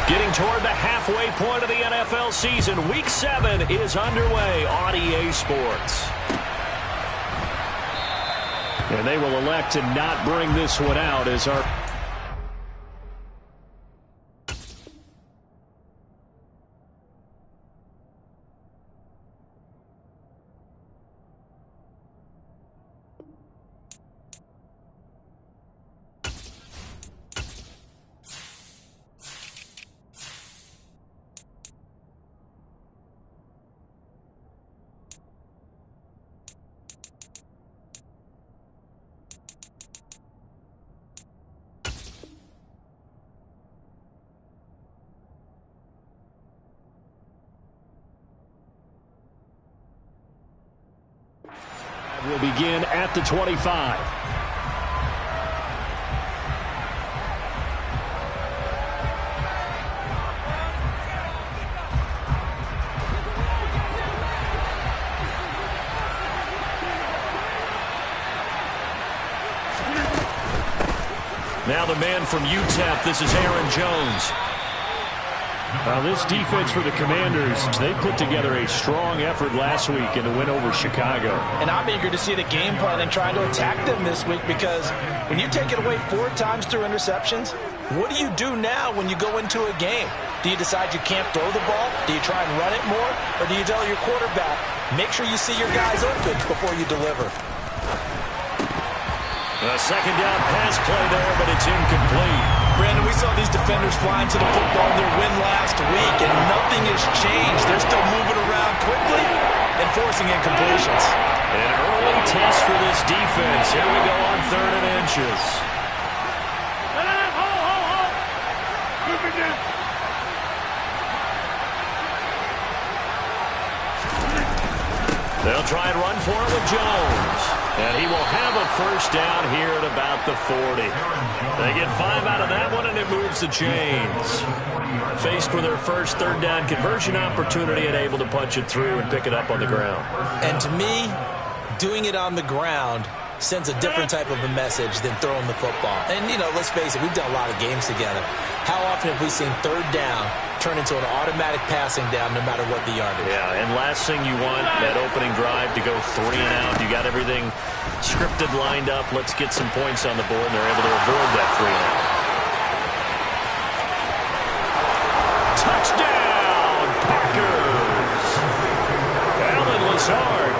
Getting toward the halfway point of the NFL season, Week 7 is underway on EA Sports. And they will elect to not bring this one out as our... will begin at the 25. Now the man from UTEP, this is Aaron Jones. Now this defense for the Commanders, they put together a strong effort last week in the win over Chicago. And I'm eager to see the game plan and trying to attack them this week, because when you take it away 4 times through interceptions, what do you do now when you go into a game? Do you decide you can't throw the ball? Do you try and run it more? Or do you tell your quarterback, make sure you see your guys open before you deliver? A second down pass play there, but it's incomplete. Brandon, we saw these defenders flying to the football in their win last week, and nothing has changed. They're still moving around quickly and forcing incompletions. An early test for this defense. Here we go on 3rd and inches. They'll try and run for it with Jones. And he will have a first down here at about the 40. They get 5 out of that one, and it moves the chains. Faced with their first 3rd down conversion opportunity and able to punch it through and pick it up on the ground. And to me, doing it on the ground sends a different type of a message than throwing the football. And, you know, let's face it, we've done a lot of games together. How often have we seen 3rd down turn into an automatic passing down no matter what the yardage? Yeah, and last thing you want, that opening drive to go 3 and out. You got everything scripted, lined up. Let's get some points on the board, and they're able to avoid that 3 and out. Touchdown, Packers! Alan Lazard,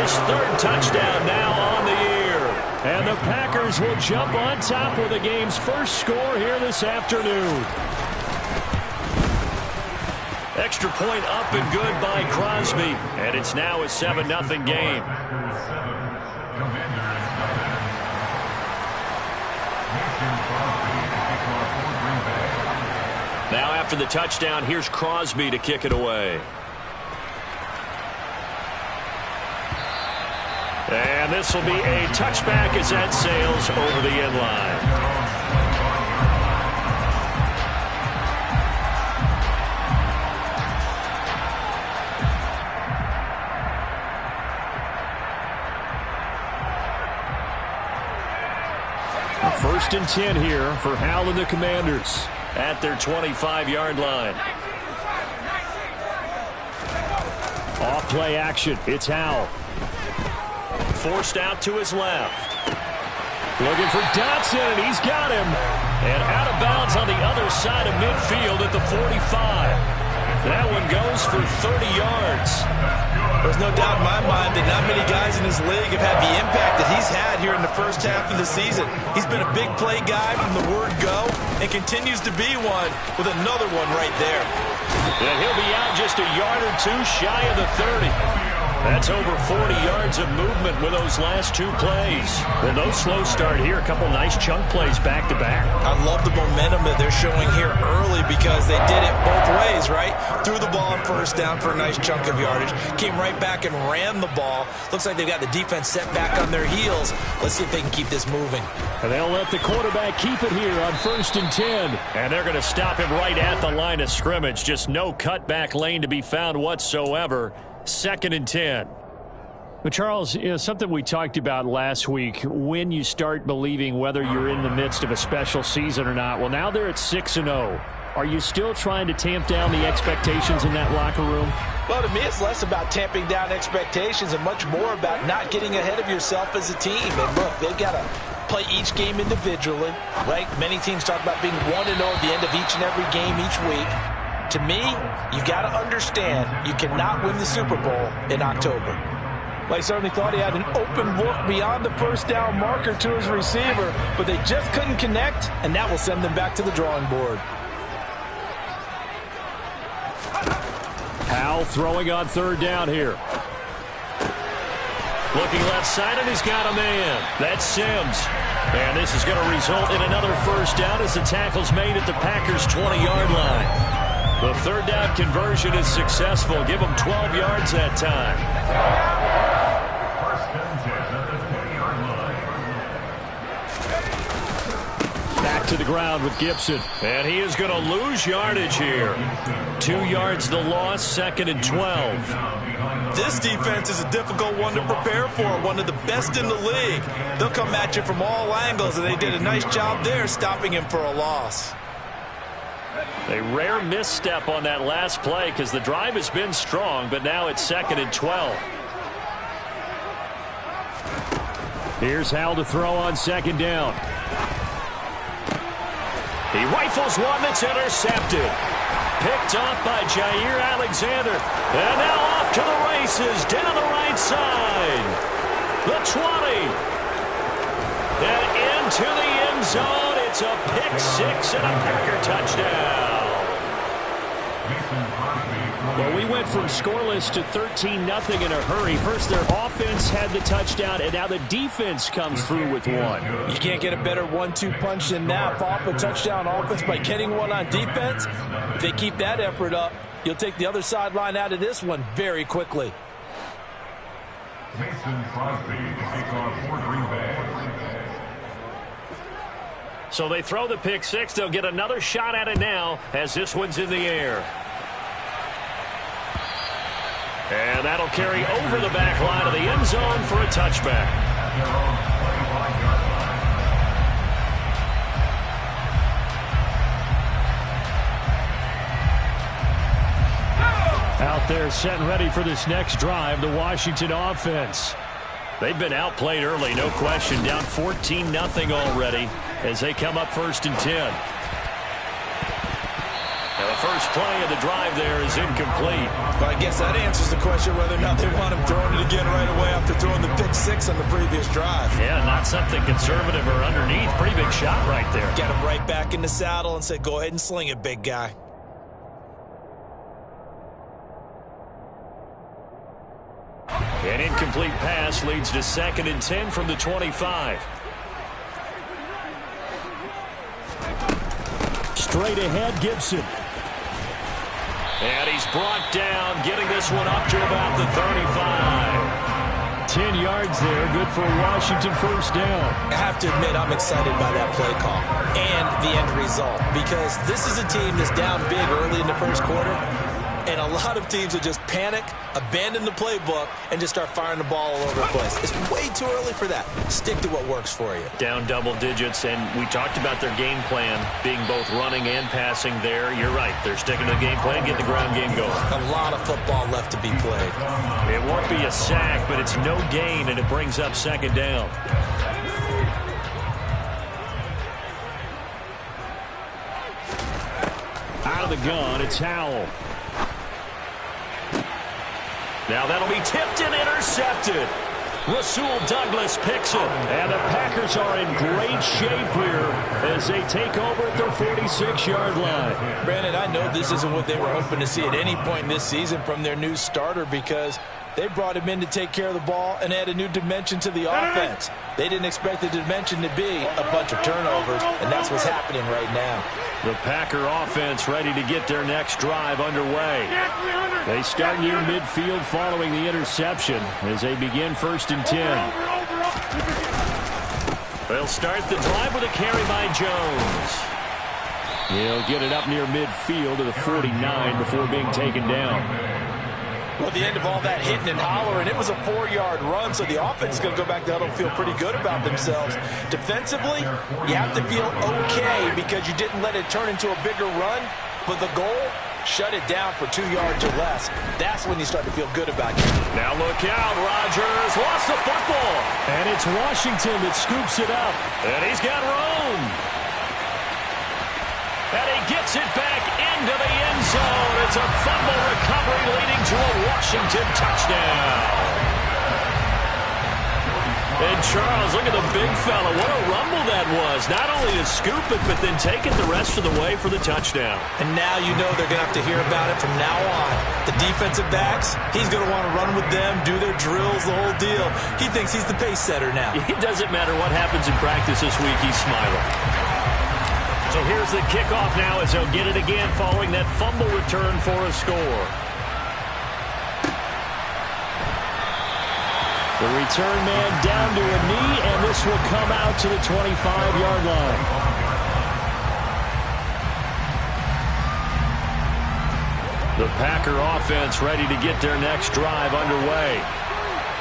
his 3rd touchdown now on the year. And the Packers will jump on top with the game's first score here this afternoon. Extra point up and good by Crosby. And it's now a 7-0 game. Now after the touchdown, here's Crosby to kick it away. And this will be a touchback as that sails over the end line. First and 10 here for Howell and the Commanders at their 25-yard line. Off play action. It's Howell. Forced out to his left. Looking for Dotson, and he's got him. And out of bounds on the other side of midfield at the 45. That one goes for 30 yards. There's no doubt in my mind that not many guys in this league have had the impact that he's had here in the first half of the season. He's been a big play guy from the word go and continues to be one with another one right there. And he'll be out just a yard or 2 shy of the 30. That's over 40 yards of movement with those last 2 plays. Well, no slow start here. A couple nice chunk plays back-to-back. I love the momentum that they're showing here early because they did it both ways, right? Threw the ball on first down for a nice chunk of yardage. Came right back and ran the ball. Looks like they've got the defense set back on their heels. Let's see if they can keep this moving. And they'll let the quarterback keep it here on 1st and 10. And they're going to stop him right at the line of scrimmage. Just no cutback lane to be found whatsoever. 2nd and 10. But Charles, something we talked about last week, when you start believing whether you're in the midst of a special season or not. Well, now they're at 6-0. Are you still trying to tamp down the expectations in that locker room? Well, to me, it's less about tamping down expectations and much more about not getting ahead of yourself as a team. And look, they've got to play each game individually, right? Many teams talk about being 1-0 at the end of each and every game each week. To me, you got to understand you cannot win the Super Bowl in October. Well, he certainly thought he had an open look beyond the first down marker to his receiver, but they just couldn't connect, and that will send them back to the drawing board. Howell throwing on third down here. Looking left side, and he's got a man. That's Sims. And this is going to result in another first down as the tackle's made at the Packers' 20-yard line. The third down conversion is successful. Give them 12 yards that time. Back to the ground with Gibson. And he is going to lose yardage here. 2 yards the loss, 2nd and 12. This defense is a difficult one to prepare for, one of the best in the league. They'll come at you from all angles, and they did a nice job there stopping him for a loss. A rare misstep on that last play because the drive has been strong, but now it's 2nd and 12. Here's Howell to throw on second down. He rifles one that's intercepted. Picked off by Jair Alexander. And now off to the races down the right side. The 20. And into the end zone. It's a pick six and a Packer touchdown. Well, we went from scoreless to 13-0 in a hurry. First, their offense had the touchdown, and now the defense comes through with one. You can't get a better 1-2 punch than that. Pop a touchdown offense by getting one on defense. If they keep that effort up, you'll take the other sideline out of this one very quickly. Mason Crosby to take on for Green Bay. So they throw the pick six. They'll get another shot at it now as this one's in the air. And that'll carry over the back line of the end zone for a touchback. Out there set and ready for this next drive, the Washington offense. They've been outplayed early, no question. Down 14-0 already as they come up 1st and 10. Now the first play of the drive there is incomplete. Well, I guess that answers the question whether or not they want him throwing it again right away after throwing the pick six on the previous drive. Yeah, not something conservative or underneath. Pretty big shot right there. Get him right back in the saddle and said, go ahead and sling it, big guy. An incomplete pass leads to 2nd and 10 from the 25. Straight ahead, Gibson. And he's brought down, getting this one up to about the 35. 10 yards there, good for a Washington first down. I have to admit, I'm excited by that play call and the end result, because this is a team that's down big early in the first quarter, and a lot of teams will just panic, abandon the playbook, and just start firing the ball all over the place. It's way too early for that. Stick to what works for you. Down double digits, and we talked about their game plan being both running and passing there. You're right. They're sticking to the game plan, getting the ground game going. A lot of football left to be played. It won't be a sack, but it's no gain, and it brings up 2nd down. Out of the gun, it's Howell. Now that'll be tipped and intercepted. Rasul Douglas picks it. And the Packers are in great shape here as they take over at their 46-yard line. Brandon, I know this isn't what they were hoping to see at any point this season from their new starter, because they brought him in to take care of the ball and add a new dimension to the offense. They didn't expect the dimension to be a bunch of turnovers, and that's what's happening right now. The Packer offense ready to get their next drive underway. They start near midfield following the interception as they begin 1st and 10. They'll start the drive with a carry by Jones. He'll get it up near midfield to the 49 before being taken down. Well, at the end of all that hitting and hollering, it was a 4-yard run, so the offense is going to go back to huddle and feel pretty good about themselves. Defensively, you have to feel okay because you didn't let it turn into a bigger run, but the goal, shut it down for 2 yards or less. That's when you start to feel good about it. Now look out, Rodgers lost the football. And it's Washington that scoops it up. And he's got room. And he gets it back into the end zone. It's a fumble recovery leading to a Washington touchdown. And Charles, look at the big fella. What a rumble that was. Not only to scoop it, but then take it the rest of the way for the touchdown. And now you know they're going to have to hear about it from now on. The defensive backs, he's going to want to run with them, do their drills, the whole deal. He thinks he's the pace setter now. It doesn't matter what happens in practice this week. He's smiling. So here's the kickoff now as they'll get it again following that fumble return for a score. The return man down to a knee, and this will come out to the 25-yard line. The Packer offense ready to get their next drive underway.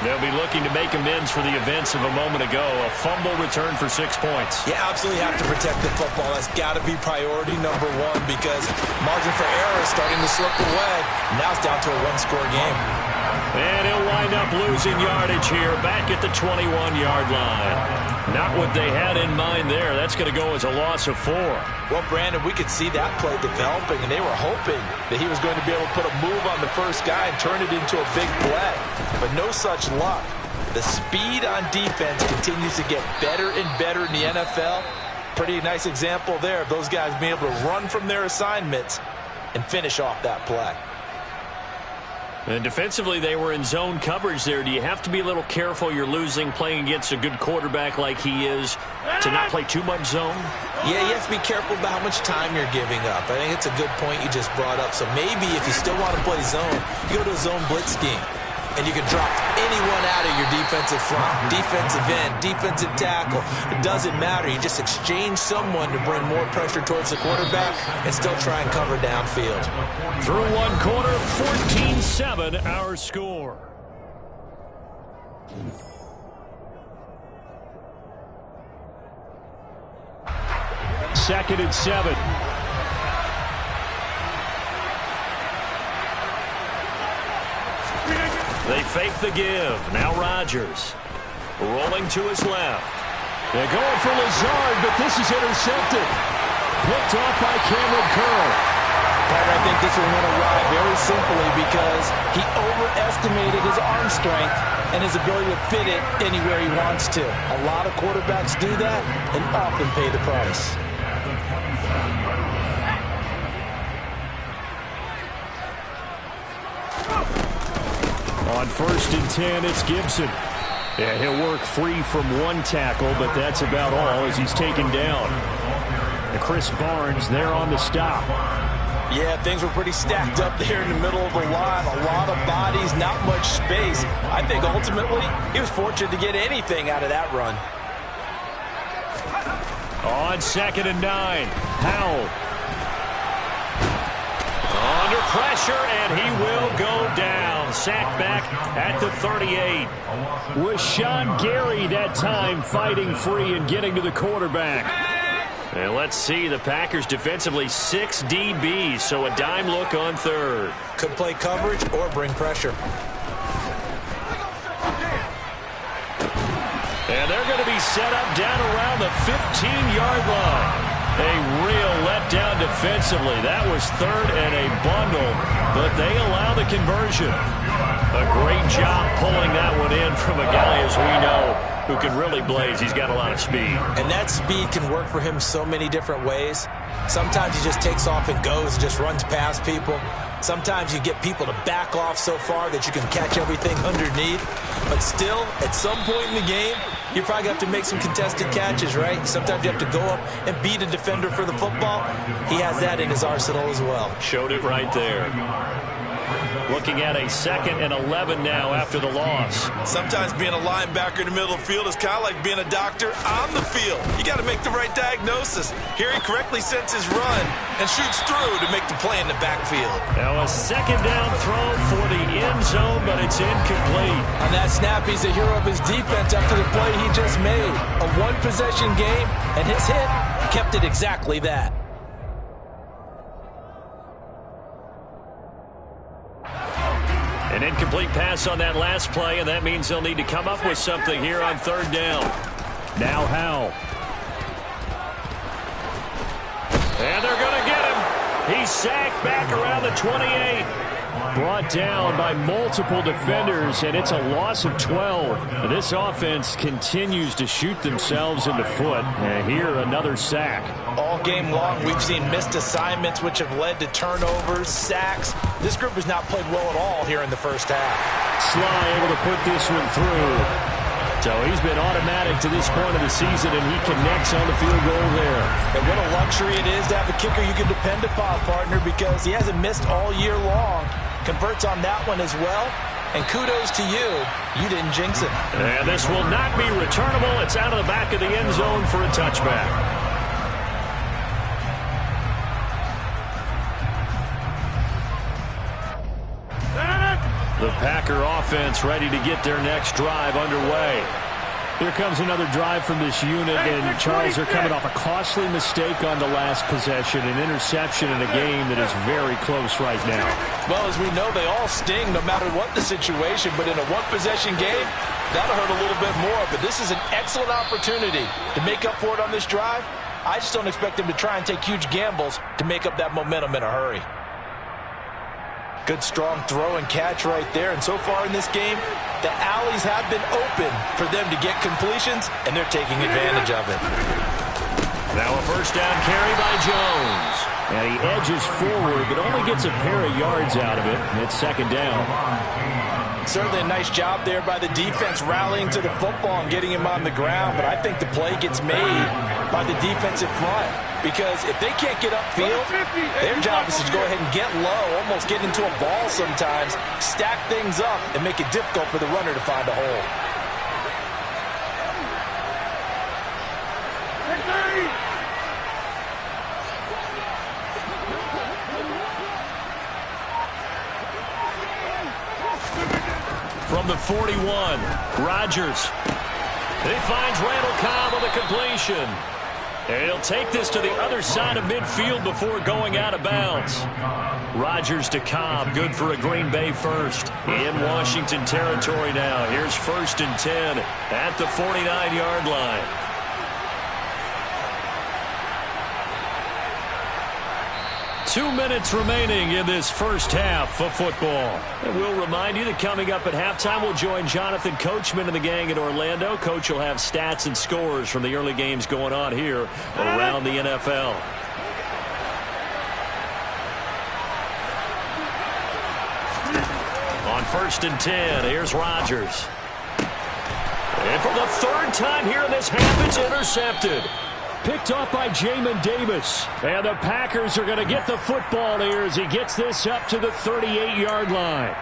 They'll be looking to make amends for the events of a moment ago. A fumble return for 6 points. You absolutely have to protect the football. That's got to be priority number one because margin for error is starting to slip away. Now it's down to a one-score game. And he'll wind up losing yardage here back at the 21-yard line. Not what they had in mind there. That's going to go as a loss of 4. Well, Brandon, we could see that play developing, and they were hoping that he was going to be able to put a move on the first guy and turn it into a big play. But no such luck. The speed on defense continues to get better and better in the NFL. Pretty nice example there of those guys being able to run from their assignments and finish off that play. And defensively, they were in zone coverage there. Do you have to be a little careful you're losing playing against a good quarterback like he is to not play too much zone? Yeah, you have to be careful about how much time you're giving up. I think it's a good point you just brought up. So maybe if you still want to play zone, you go to a zone blitz scheme. And you can drop anyone out of your defensive front, defensive end, defensive tackle. It doesn't matter. You just exchange someone to bring more pressure towards the quarterback and still try and cover downfield. Through one quarter, 14-7 our score. Second and 7. They fake the give. Now Rodgers rolling to his left. They're going for Lazard, but this is intercepted. Picked off by Cameron Curl. I think this one went awry very simply because he overestimated his arm strength and his ability to fit it anywhere he wants to. A lot of quarterbacks do that and often pay the price. On 1st and 10, it's Gibson. Yeah, he'll work free from one tackle, but that's about all as he's taken down. And Chris Barnes there on the stop. Yeah, things were pretty stacked up there in the middle of the line. A lot of bodies, not much space. I think ultimately he was fortunate to get anything out of that run. On 2nd and 9, Howell. Under pressure, and he will go down. Sacked back at the 38. Rashawn Gary that time fighting free and getting to the quarterback. And let's see, the Packers defensively 6 DBs, so a dime look on 3rd. Could play coverage or bring pressure. And they're going to be set up down around the 15-yard line. A real letdown defensively. That was 3rd and a bundle, but they allow the conversion. A great job pulling that one in from a guy, as we know, who can really blaze. He's got a lot of speed. And that speed can work for him so many different ways. Sometimes he just takes off and goes, just runs past people. Sometimes you get people to back off so far that you can catch everything underneath. But still, at some point in the game, you probably have to make some contested catches, right? Sometimes you have to go up and beat a defender for the football. He has that in his arsenal as well. Showed it right there. Looking at a 2nd and 11 now after the loss. Sometimes being a linebacker in the middle of the field is kind of like being a doctor on the field. You got to make the right diagnosis. Here he correctly sets his run and shoots through to make the play in the backfield. Now a 2nd down throw for the end zone, but it's incomplete. On that snap, he's the hero of his defense after the play he just made. A one-possession game, and his hit kept it exactly that. An incomplete pass on that last play, and that means they'll need to come up with something here on 3rd down. Now Howell. And they're going to get him. He's sacked back around the 28. Brought down by multiple defenders, and it's a loss of 12. This offense continues to shoot themselves in the foot. And here, another sack. All game long, we've seen missed assignments, which have led to turnovers, sacks. This group has not played well at all here in the first half. Sly able to put this one through. So he's been automatic to this point of the season, and he connects on the field goal there. And what a luxury it is to have a kicker you can depend upon, partner, because he hasn't missed all year long. Converts on that one as well. And kudos to you. You didn't jinx it. And this will not be returnable. It's out of the back of the end zone for a touchback. The Packer offense ready to get their next drive underway. Here comes another drive from this unit, and Charles, they're coming off a costly mistake on the last possession, an interception in a game that is very close right now. Well, as we know, they all sting no matter what the situation, but in a one-possession game, that'll hurt a little bit more. But this is an excellent opportunity to make up for it on this drive. I just don't expect them to try and take huge gambles to make up that momentum in a hurry. Good strong throw and catch right there. And so far in this game, the alleys have been open for them to get completions, and they're taking advantage of it. Now a 1st down carry by Jones. And he edges forward, but only gets a pair of yards out of it. And it's 2nd down. Certainly a nice job there by the defense rallying to the football and getting him on the ground. But I think the play gets made by the defensive front. Because if they can't get upfield, their job is to go ahead and get low, almost get into a ball sometimes, stack things up, and make it difficult for the runner to find a hole. From the 41, Rodgers. He finds Randall Cobb on the completion. And he'll take this to the other side of midfield before going out of bounds. Rodgers to Cobb, good for a Green Bay first. In Washington territory now. Here's 1st and 10 at the 49-yard line. Two minutes remaining in this first half of football. And we'll remind you that coming up at halftime, we'll join Jonathan Coachman and the gang in Orlando. Coach will have stats and scores from the early games going on here around the NFL. On 1st and 10, here's Rodgers. And for the 3rd time here in this half, it's intercepted. Picked off by Jamin Davis. And the Packers are going to get the football here as he gets this up to the 38-yard line.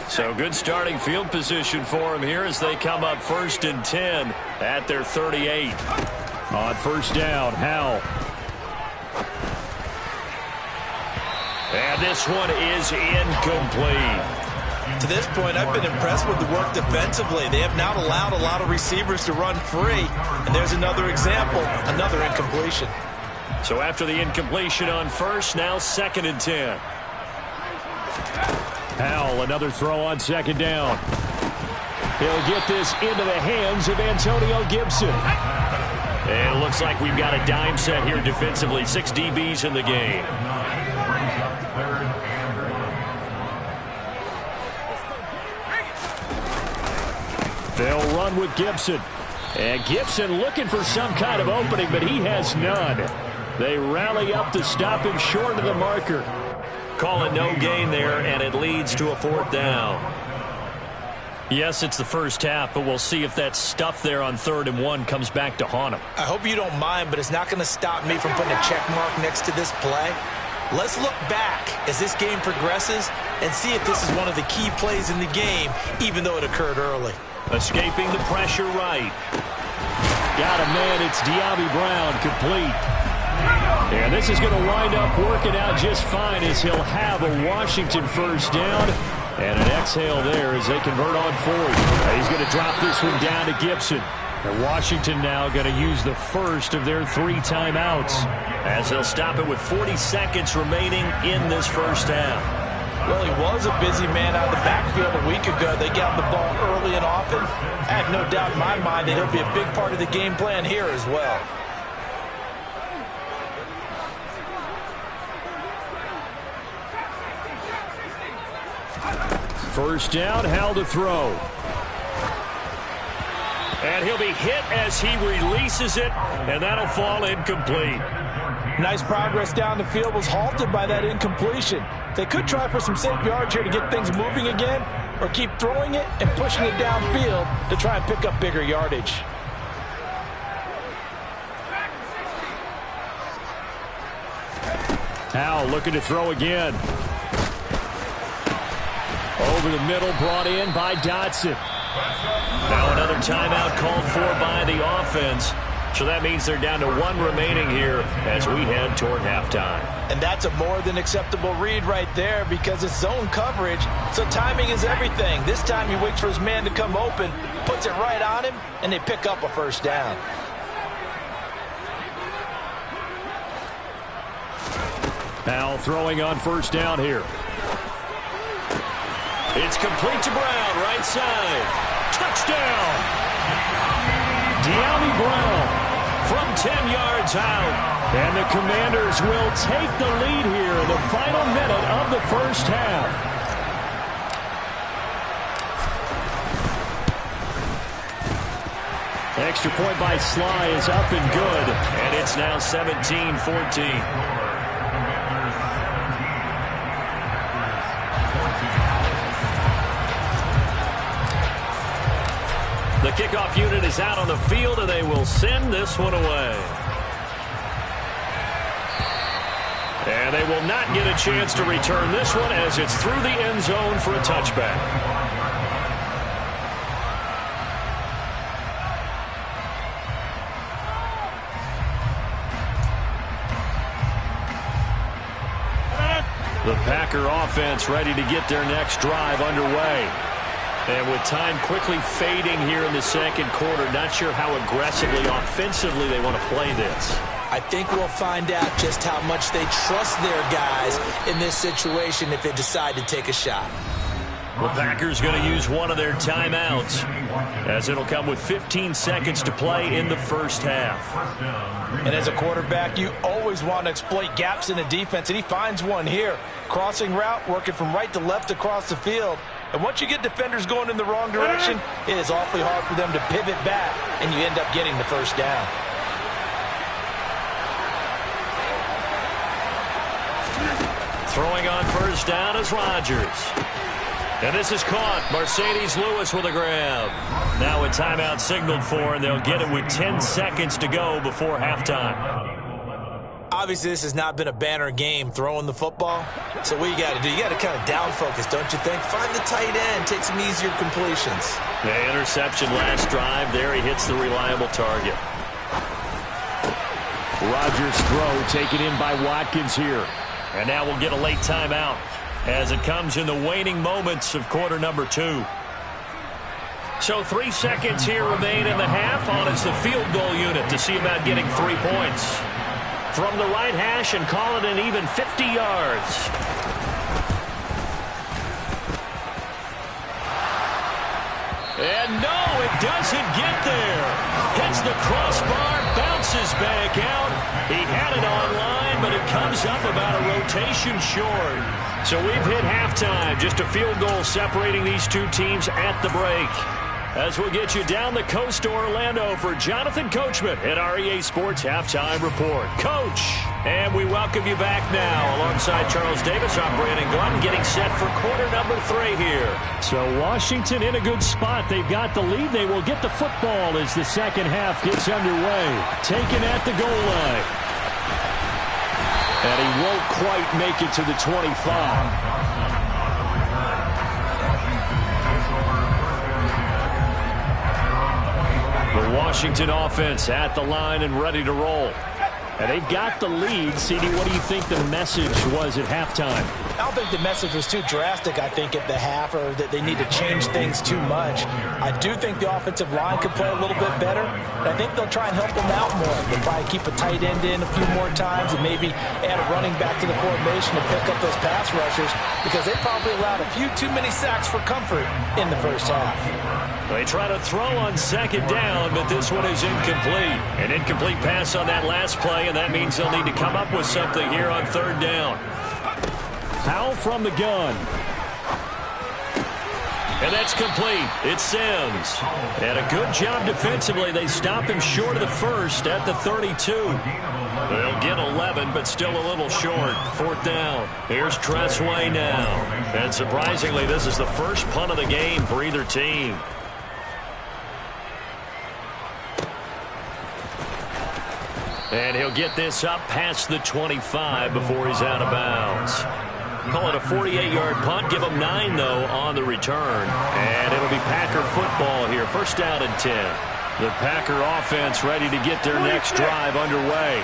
So good starting field position for him here as they come up 1st and 10 at their 38. On 1st down, Howell. And this one is incomplete. To this point, I've been impressed with the work defensively. They have not allowed a lot of receivers to run free. And there's another example, another incompletion. So after the incompletion on 1st, now 2nd and 10. Howell, another throw on 2nd down. He'll get this into the hands of Antonio Gibson. And it looks like we've got a dime set here defensively. 6 DBs in the game. They'll run with Gibson. And Gibson looking for some kind of opening, but he has none. They rally up to stop him short of the marker. Call it no gain there, and it leads to a 4th down. Yes, it's the first half, but we'll see if that stuff there on 3rd and 1 comes back to haunt him. I hope you don't mind, but it's not going to stop me from putting a check mark next to this play. Let's look back as this game progresses and see if this is one of the key plays in the game, even though it occurred early. Escaping the pressure right. Got a man, it's De'Ami Brown, complete. And this is going to wind up working out just fine as he'll have a Washington first down. And an exhale there as they convert on 4th. He's going to drop this one down to Gibson. And Washington now going to use the first of their 3 timeouts as they'll stop it with 40 seconds remaining in this first half. Well, he was a busy man out of the backfield a week ago. They got the ball early and often. I have no doubt in my mind that he'll be a big part of the game plan here as well. First down, Howell to throw. And he'll be hit as he releases it, and that'll fall incomplete. Nice progress down the field, was halted by that incompletion. They could try for some safe yards here to get things moving again, or keep throwing it and pushing it downfield to try and pick up bigger yardage. Howell looking to throw again. Over the middle, brought in by Dotson. Now another timeout called for by the offense. So that means they're down to 1 remaining here as we head toward halftime. And that's a more than acceptable read right there because it's zone coverage, so timing is everything. This time he waits for his man to come open, puts it right on him, and they pick up a first down. Howell throwing on first down here. It's complete to Brown, right side. Touchdown! De'Ami Brown from 10 yards out. And the Commanders will take the lead here in the final minute of the first half. Extra point by Sly is up and good. And it's now 17-14. The kickoff unit is out on the field, and they will send this one away. And they will not get a chance to return this one as it's through the end zone for a touchback. The Packer offense ready to get their next drive underway. And with time quickly fading here in the second quarter, not sure how aggressively, offensively they want to play this. I think we'll find out just how much they trust their guys in this situation if they decide to take a shot. The Packers going to use one of their timeouts as it'll come with 15 seconds to play in the first half. And as a quarterback, you always want to exploit gaps in the defense, and he finds one here. Crossing route, working from right to left across the field. And once you get defenders going in the wrong direction, it is awfully hard for them to pivot back, and you end up getting the first down. Throwing on first down is Rodgers. And this is caught. Mercedes Lewis with a grab. Now a timeout signaled for, and they'll get it with 10 seconds to go before halftime. Obviously, this has not been a banner game throwing the football. So what you got to do, you got to kind of down focus, don't you think? Find the tight end, take some easier completions. The interception last drive. There he hits the reliable target. Rodgers' throw taken in by Watkins here. And now we'll get a late timeout as it comes in the waning moments of quarter number 2. So 3 seconds here remain in the half on it's the field goal unit to see about getting 3 points. From the right hash and call it an even 50 yards. And no, it doesn't get there. Hits the crossbar, bounces back out. He had it online, but it comes up about a rotation short. So we've hit halftime. Just a field goal separating these two teams at the break. as we'll get you down the coast to Orlando for Jonathan Coachman at our EA Sports Halftime Report. Coach, and we welcome you back now alongside Charles Davis. I'm Brandon Glenn, getting set for quarter number 3 here. So Washington in a good spot. They've got the lead. They will get the football as the second half gets underway. Taken at the goal line. And he won't quite make it to the 25. The Washington offense at the line and ready to roll. And they've got the lead. CD, what do you think the message was at halftime? I don't think the message was too drastic, I think, at the half, or that they need to change things too much. I do think the offensive line could play a little bit better, and I think they'll try and help them out more. They'll probably keep a tight end in a few more times and maybe add a running back to the formation to pick up those pass rushers, because they probably allowed a few too many sacks for comfort in the first half. They try to throw on second down, but this one is incomplete. An incomplete pass on that last play, and that means they'll need to come up with something here on third down. Powell from the gun. And that's complete. It's Sims. And a good job defensively. They stop him short of the first at the 32. They'll get 11, but still a little short. Fourth down. Here's Tressway now. And surprisingly, this is the first punt of the game for either team. And he'll get this up past the 25 before he's out of bounds. Call it a 48-yard punt. Give him 9, though, on the return. And it'll be Packer football here. First down and 10. The Packer offense ready to get their next drive underway.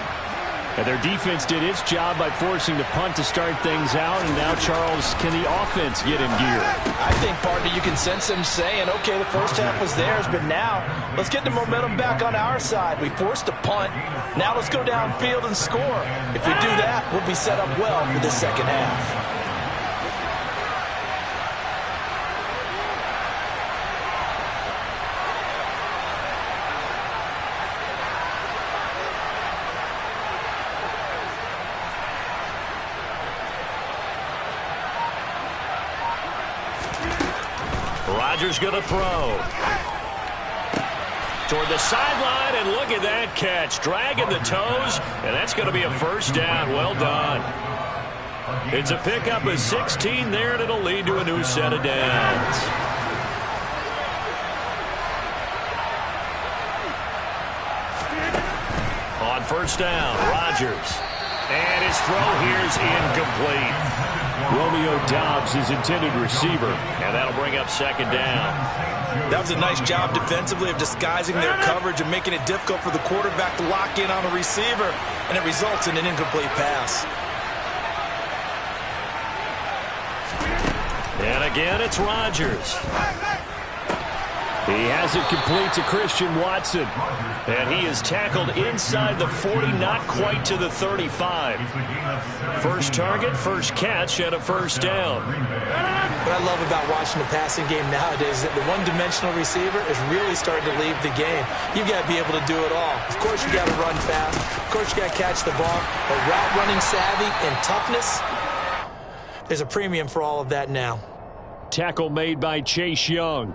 And their defense did its job by forcing the punt to start things out. And now, Charles, can the offense get in gear? I think, partner, you can sense them saying, okay, the first half was theirs, but now let's get the momentum back on our side. We forced a punt. Now let's go downfield and score. If we do that, we'll be set up well for this second half. Rodgers going to throw. Toward the sideline, and look at that catch. Dragging the toes, and that's going to be a first down. Well done. It's a pickup of 16 there, and it'll lead to a new set of downs. On first down, Rodgers. And his throw here's incomplete. Romeo Doubs is intended receiver. And that'll bring up second down. That was a nice job defensively of disguising their coverage and making it difficult for the quarterback to lock in on a receiver, and it results in an incomplete pass. And again, it's Rodgers. He has it complete to Christian Watson. And he is tackled inside the 40, not quite to the 35. First target, first catch, and a first down. What I love about watching the passing game nowadays is that the one-dimensional receiver is really starting to leave the game. You've got to be able to do it all. Of course, you got to run fast. Of course, you got to catch the ball. But route running savvy and toughness, there's a premium for all of that now. Tackle made by Chase Young.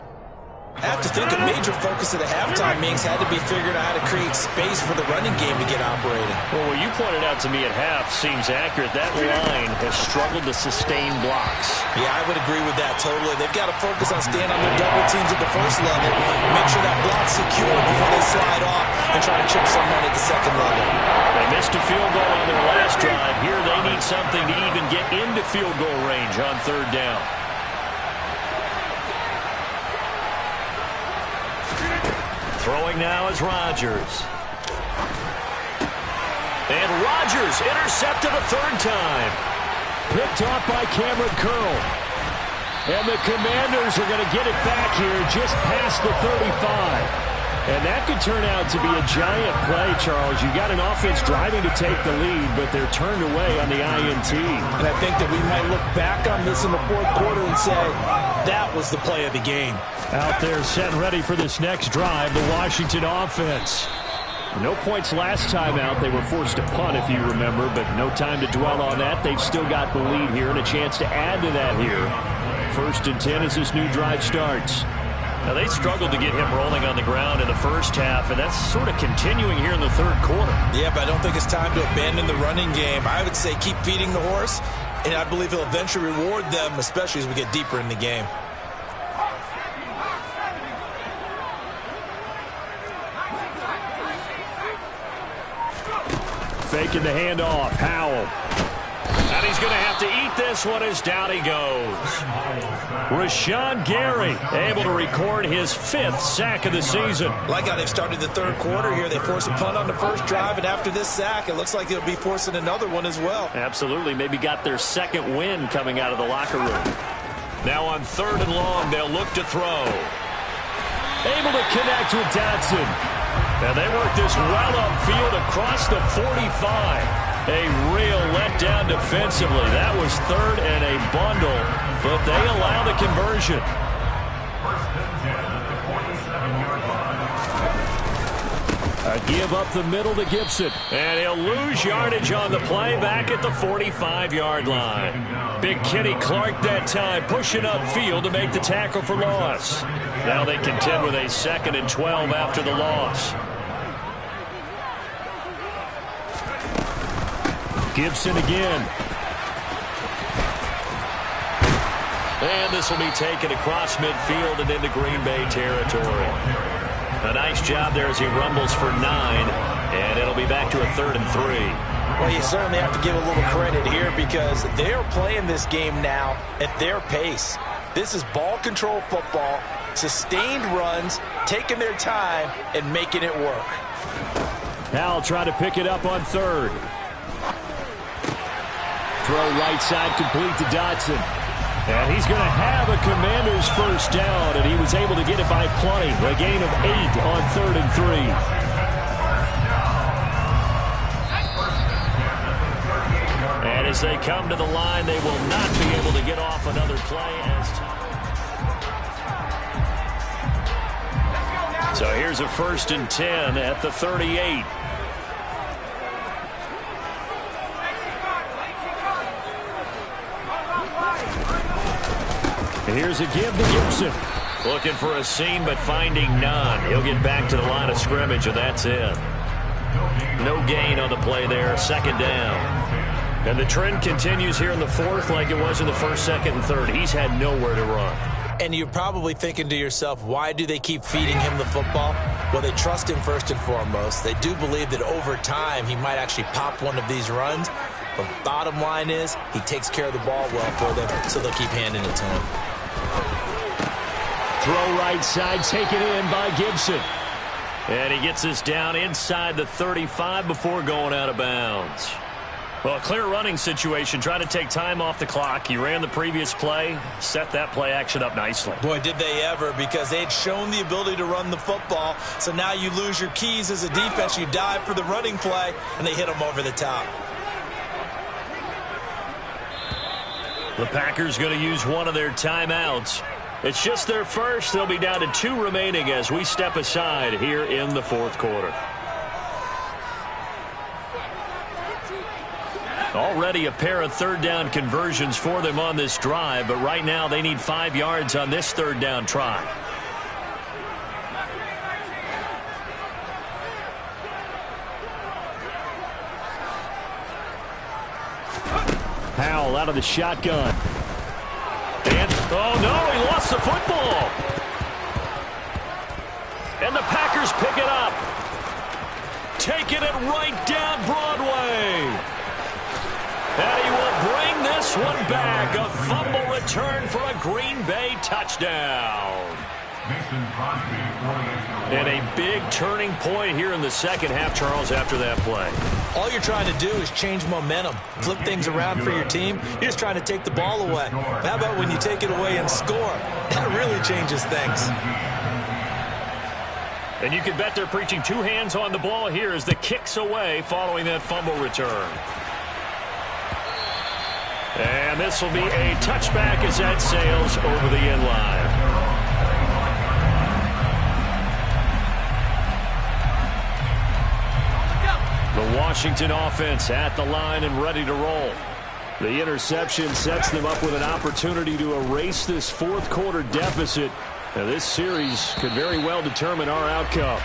I have to think a major focus of the halftime meetings had to be figuring out how to create space for the running game to get operating. Well, what you pointed out to me at half seems accurate. That line has struggled to sustain blocks. Yeah, I would agree with that totally. They've got to focus on staying on their double teams at the first level, make sure that block's secure before they slide off and try to chip someone at the second level. They missed a field goal on their last drive. Here they need something to even get into field goal range on third down. Throwing now is Rodgers. And Rodgers intercepted a third time. Picked off by Cameron Curl. And the Commanders are going to get it back here just past the 35. And that could turn out to be a giant play, Charles. You got an offense driving to take the lead, but they're turned away on the INT. And I think that we might look back on this in the fourth quarter and say, that was the play of the game. Out there set and ready for this next drive, the Washington offense. No points last time out. They were forced to punt, if you remember, but no time to dwell on that. They've still got the lead here and a chance to add to that here. First and 10 as this new drive starts. Now, they struggled to get him rolling on the ground in the first half, and that's sort of continuing here in the third quarter. Yeah, but I don't think it's time to abandon the running game. I would say keep feeding the horse, and I believe he'll eventually reward them, especially as we get deeper in the game. Faking the handoff. Howell. And he's going to have to eat this one as down he goes. Rashawn Gary able to record his 5th sack of the season. Like how they've started the third quarter here. They force a punt on the first drive, and after this sack, it looks like they'll be forcing another one as well. Absolutely. Maybe got their second win coming out of the locker room. Now on 3rd and long, they'll look to throw. Able to connect with Dotson. And they work this well upfield across the 45. A real letdown defensively. That was 3rd and a bundle, but they allow the conversion. A give up the middle to Gibson. And he'll lose yardage on the play back at the 45-yard line. Big Kenny Clark that time pushing upfield to make the tackle for loss. Now they contend with a 2nd and 12 after the loss. Gibson again. And this will be taken across midfield and into Green Bay territory. A nice job there as he rumbles for 9. And it'll be back to a 3rd and 3. Well, you certainly have to give a little credit here because they're playing this game now at their pace. This is ball control football, sustained runs, taking their time, and making it work. Howell trying to pick it up on 3rd. Throw right side complete to Dotson. And he's going to have a Commander's first down, and he was able to get it by plenty. A gain of 8 on 3rd and 3. And as they come to the line, they will not be able to get off another play as time. So here's a 1st and 10 at the 38. Here's a give to Gibson. Looking for a seam, but finding none. He'll get back to the line of scrimmage, and that's it. No gain on the play there. 2nd down. And the trend continues here in the 4th like it was in the 1st, 2nd, and 3rd. He's had nowhere to run. And you're probably thinking to yourself, why do they keep feeding him the football? Well, they trust him first and foremost. They do believe that over time he might actually pop one of these runs. But bottom line is he takes care of the ball well for them, so they'll keep handing it to him. Throw right side, taken in by Gibson. And he gets us down inside the 35 before going out of bounds. Well, a clear running situation, trying to take time off the clock. He ran the previous play, set that play action up nicely. Boy, did they ever, because they had shown the ability to run the football. So now you lose your keys as a defense. You dive for the running play, and they hit them over the top. The Packers going to use one of their timeouts. It's just their first. They'll be down to 2 remaining as we step aside here in the 4th quarter. Already a pair of 3rd down conversions for them on this drive, but right now they need 5 yards on this 3rd down try. Howell out of the shotgun. And, oh no, he lost the football. And the Packers pick it up. Taking it right down Broadway. And he will bring this one back. A fumble return for a Green Bay touchdown. And a big turning point here in the 2nd half, Charles, after that play. All you're trying to do is change momentum, flip things around for your team. You're just trying to take the ball away. How about when you take it away and score? That really changes things. And you can bet they're preaching 2 hands on the ball here as the kick's away following that fumble return. And this will be a touchback as that sails over the end line. The Washington offense at the line and ready to roll. The interception sets them up with an opportunity to erase this 4th quarter deficit Now, this series could very well determine our outcome.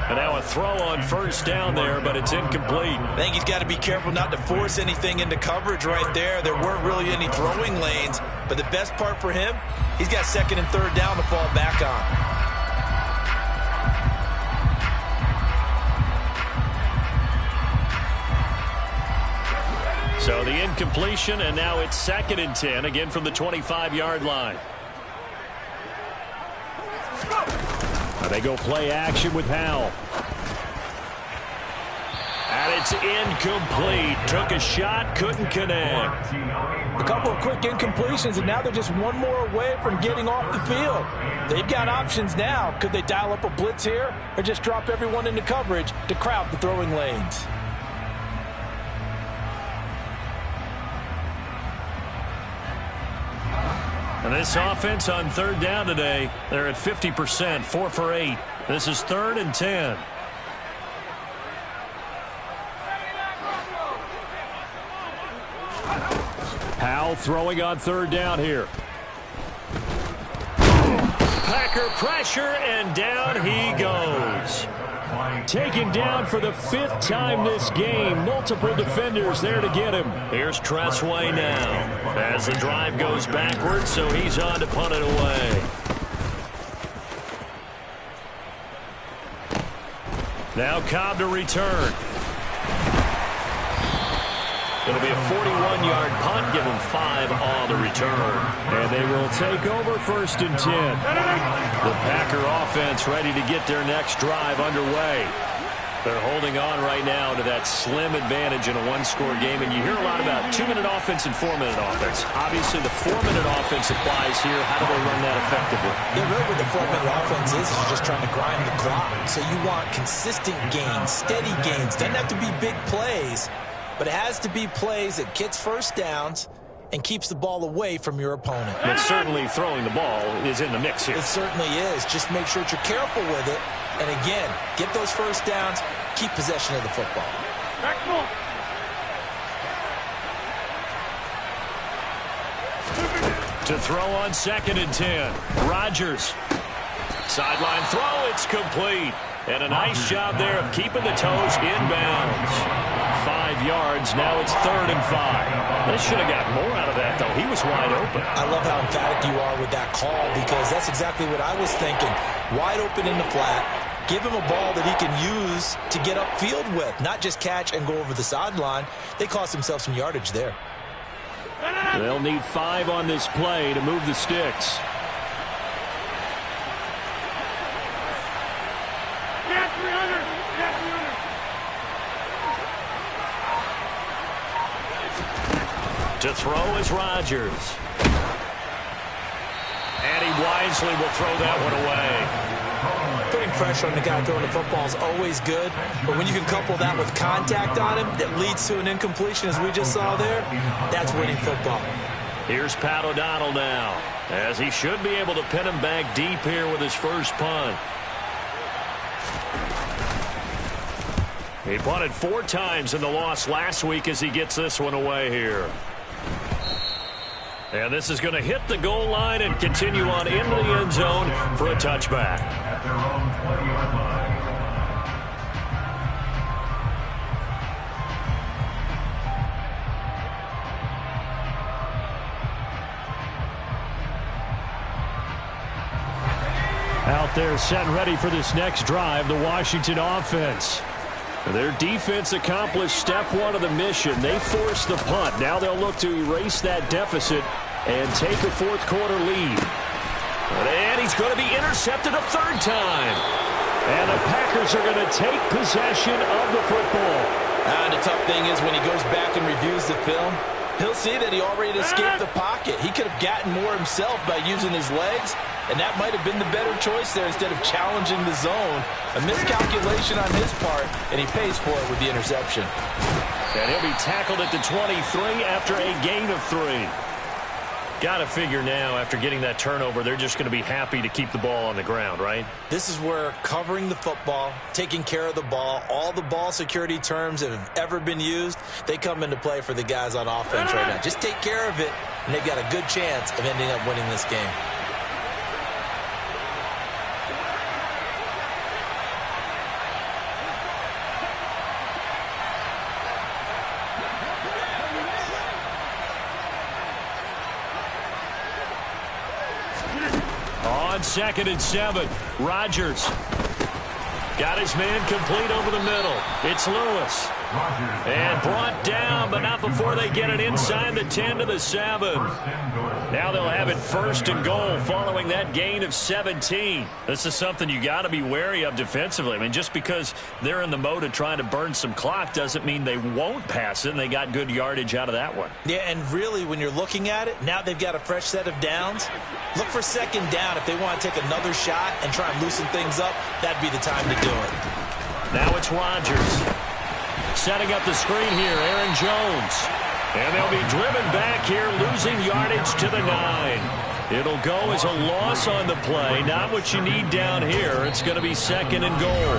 And now a throw on first down there, but it's incomplete. I think he's got to be careful not to force anything into coverage right there. There weren't really any throwing lanes, but the best part for him, he's got second and third down to fall back on. So the incompletion, and now it's 2nd and 10, again from the 25-yard line. Now they go play action with Howell. And it's incomplete. Took a shot, couldn't connect. A couple of quick incompletions, and now they're just one more away from getting off the field. They've got options now. Could they dial up a blitz here or just drop everyone into coverage to crowd the throwing lanes? And this offense on third down today, they're at 50%, 4 for 8. This is 3rd and 10. Howell throwing on third down here. Packer pressure, and down he goes. Taken down for the 5th time this game. Multiple defenders there to get him. Here's Tressway now as the drive goes backwards, so he's on to punt it away. Now Cobb to return. It'll be a 41-yard punt, give him 5 on the return. And they will take over 1st and 10. The Packer offense ready to get their next drive underway. They're holding on right now to that slim advantage in a one-score game. And you hear a lot about 2-minute offense and 4-minute offense. Obviously, the 4-minute offense applies here. How do they run that effectively? Yeah, really what the 4-minute offense is you're just trying to grind the clock. So you want consistent gains, steady gains. Doesn't have to be big plays, but it has to be plays that gets first downs and keeps the ball away from your opponent. But certainly throwing the ball is in the mix here. It certainly is. Just make sure that you're careful with it. And again, get those first downs, keep possession of the football. To throw on 2nd and 10. Rodgers. Sideline throw, it's complete. And a nice job there of keeping the toes inbounds. 5 yards, now it's 3rd and 5. They should have got more out of that, though. He was wide open. I love how emphatic you are with that call because that's exactly what I was thinking. Wide open in the flat. Give him a ball that he can use to get upfield with, not just catch and go over the sideline. They cost themselves some yardage there. They'll need 5 on this play to move the sticks. To throw is Rodgers. And he wisely will throw that one away. Putting pressure on the guy throwing the football is always good, but when you can couple that with contact on him that leads to an incompletion, as we just saw there, that's winning football. Here's Pat O'Donnell now, as he should be able to pin him back deep here with his first punt. He punted 4 times in the loss last week as he gets this one away here. And this is going to hit the goal line and continue on into the end zone for a touchback. At their own 20-yard line. Out there set and ready for this next drive, the Washington offense. Their defense accomplished step 1 of the mission. They forced the punt. Now they'll look to erase that deficit and take a 4th quarter lead. And he's going to be intercepted a 3rd time. And the Packers are going to take possession of the football. And the tough thing is when he goes back and reviews the film, he'll see that he already escaped the pocket. He could have gotten more himself by using his legs, and that might have been the better choice there instead of challenging the zone. A miscalculation on his part, and he pays for it with the interception. And he'll be tackled at the 23 after a gain of 3. Got to figure now, after getting that turnover, they're just going to be happy to keep the ball on the ground, right? This is where covering the football, taking care of the ball, all the ball security terms that have ever been used, they come into play for the guys on offense right now. Just take care of it, and they've got a good chance of ending up winning this game. on 2nd and 7. Rodgers got his man complete over the middle. It's Lewis. And brought down, but not before they get it inside the 10 to the 7. Now they'll have it 1st and goal following that gain of 17. This is something you got to be wary of defensively. I mean, just because they're in the mode of trying to burn some clock doesn't mean they won't pass it, and they got good yardage out of that one. Yeah, and really, when you're looking at it, now they've got a fresh set of downs. Look for 2nd down. If they want to take another shot and try and loosen things up, that'd be the time to do it. Now it's Rodgers. Setting up the screen here, Aaron Jones. And they'll be driven back here, losing yardage to the 9. It'll go as a loss on the play. Not what you need down here. It's going to be 2nd and goal.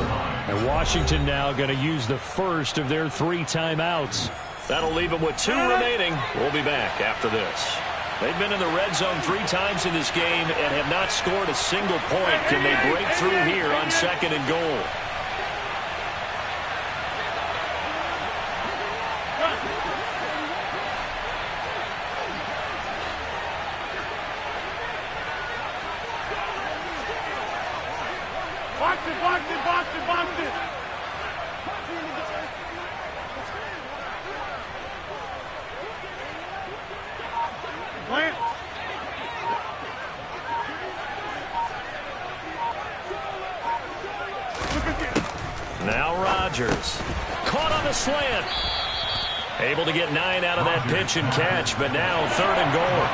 And Washington now going to use the first of their 3 timeouts. That'll leave them with 2 remaining. We'll be back after this. They've been in the red zone 3 times in this game and have not scored a single point. Can they break through here on 2nd and goal? Box it. Plant. Now Rodgers. Caught on the slant. Able to get 9 out of that pitch and catch, but now 3rd and goal.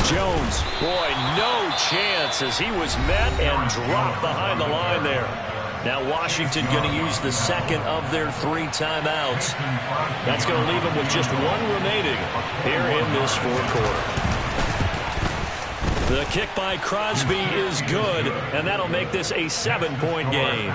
Jones, boy, no chance as he was met and dropped behind the line there. Now Washington going to use the 2nd of their 3 timeouts. That's going to leave them with just 1 remaining here in this 4th quarter. The kick by Crosby is good, and that'll make this a 7-point game.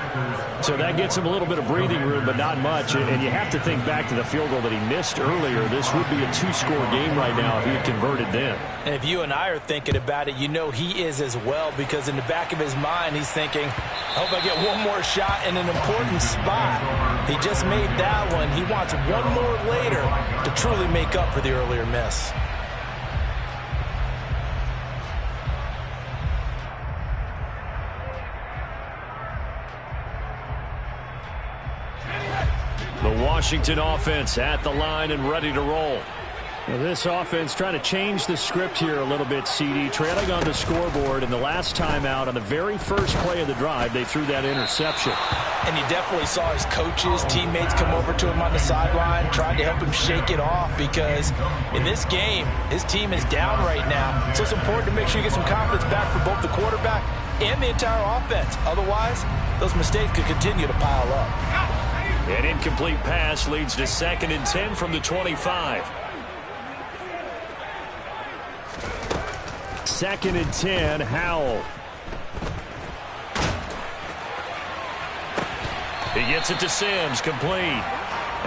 So that gets him a little bit of breathing room, but not much. And you have to think back to the field goal that he missed earlier. This would be a 2-score game right now if he had converted then. And if you and I are thinking about it, you know he is as well, because in the back of his mind, he's thinking, I hope I get one more shot in an important spot. He just made that one. He wants one more later to truly make up for the earlier miss. The Washington offense at the line and ready to roll. Now this offense trying to change the script here a little bit, CD. Trailing on the scoreboard, and the last time out on the very first play of the drive, they threw that interception. And you definitely saw his coaches, teammates come over to him on the sideline, tried to help him shake it off, because in this game, his team is down right now. So it's important to make sure you get some confidence back for both the quarterback and the entire offense. Otherwise, those mistakes could continue to pile up. An incomplete pass leads to 2nd and 10 from the 25. 2nd and 10, Howell. He gets it to Sims, complete.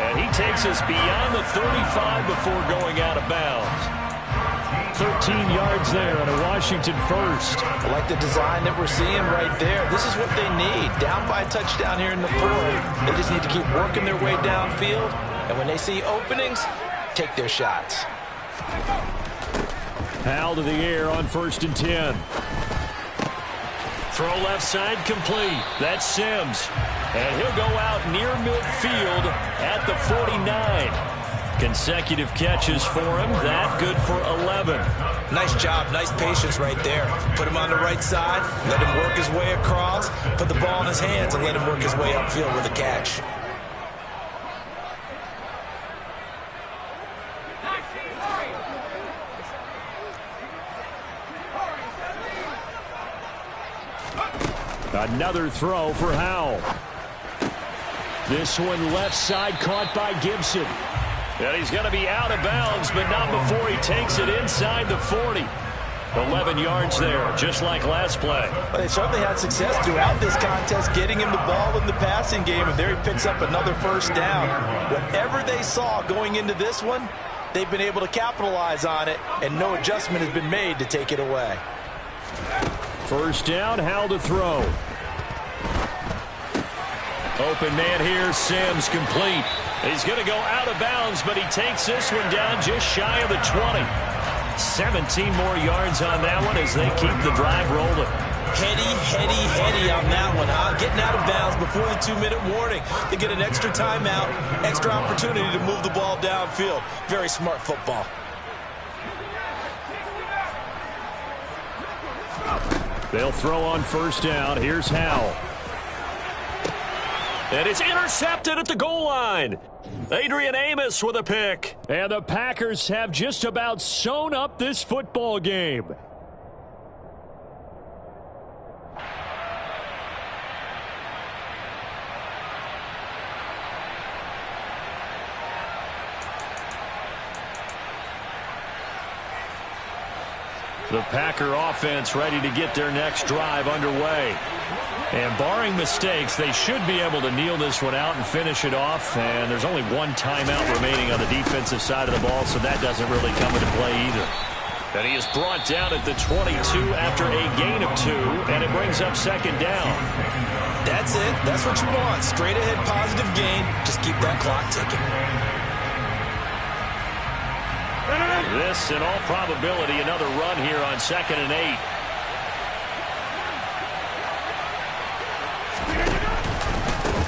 And he takes us beyond the 35 before going out of bounds. 13 yards there on a Washington first. I like the design that we're seeing right there. This is what they need. Down by a touchdown here in the 4th. They just need to keep working their way downfield. And when they see openings, take their shots. Howell to the air on 1st and 10. Throw left side complete. That's Sims. And he'll go out near midfield at the 49. Consecutive catches for him. That good for 11. Nice job. Nice patience right there. Put him on the right side. Let him work his way across. Put the ball in his hands and let him work his way upfield with a catch. Another throw for Howell. This one left side caught by Gibson. And he's going to be out of bounds, but not before he takes it inside the 40. 11 yards there, just like last play. Well, they certainly had success throughout this contest, getting him the ball in the passing game, and there he picks up another first down. Whatever they saw going into this one, they've been able to capitalize on it, and no adjustment has been made to take it away. First down, Howell to throw. Open man here, Sims complete. He's going to go out of bounds, but he takes this one down just shy of the 20. 17 more yards on that one as they keep the drive rolling. Heady on that one, huh? Getting out of bounds before the 2-minute warning. They get an extra timeout, extra opportunity to move the ball downfield. Very smart football. They'll throw on first down. Here's Howell. And it's intercepted at the goal line. Adrian Amos with a pick. And the Packers have just about sewn up this football game. The Packer offense ready to get their next drive underway. And barring mistakes, they should be able to kneel this one out and finish it off. And there's only one timeout remaining on the defensive side of the ball, so that doesn't really come into play either. And he is brought down at the 22 after a gain of 2, and it brings up second down. That's it. That's what you want. Straight ahead positive gain. Just keep that clock ticking. This, in all probability, another run here on 2nd and 8.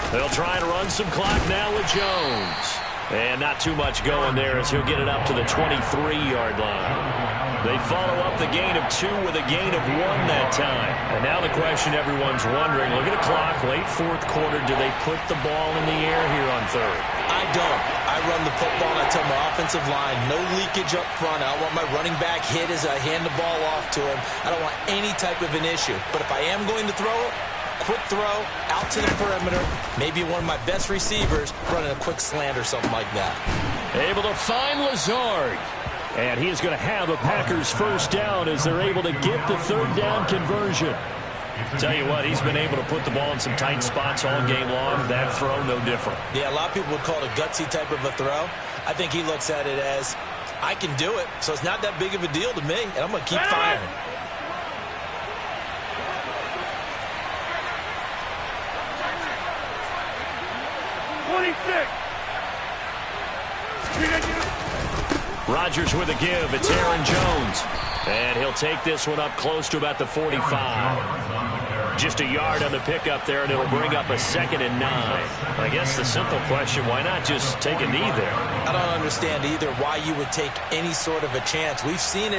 They'll try and run some clock now with Jones. And not too much going there as he'll get it up to the 23-yard line. They follow up the gain of 2 with a gain of 1 that time. And now the question everyone's wondering, look at the clock, late 4th quarter, do they put the ball in the air here on 3rd? I don't. I run the football and I tell my offensive line, no leakage up front. I want my running back hit as I hand the ball off to him. I don't want any type of an issue. But if I am going to throw it, quick throw, out to the perimeter, maybe one of my best receivers running a quick slant or something like that. Able to find Lazard. And he is going to have a Packers first down as they're able to get the 3rd down conversion. Tell you what, he's been able to put the ball in some tight spots all game long. That throw, no different. Yeah, a lot of people would call it a gutsy type of a throw. I think he looks at it as, I can do it, so it's not that big of a deal to me, and I'm going to keep firing. Rodgers with a give. It's Aaron Jones. And he'll take this one up close to about the 45. Just a yard on the pickup there, and it'll bring up a 2nd and 9. I guess the simple question, why not just take a knee there? I don't understand either why you would take any sort of a chance. We've seen it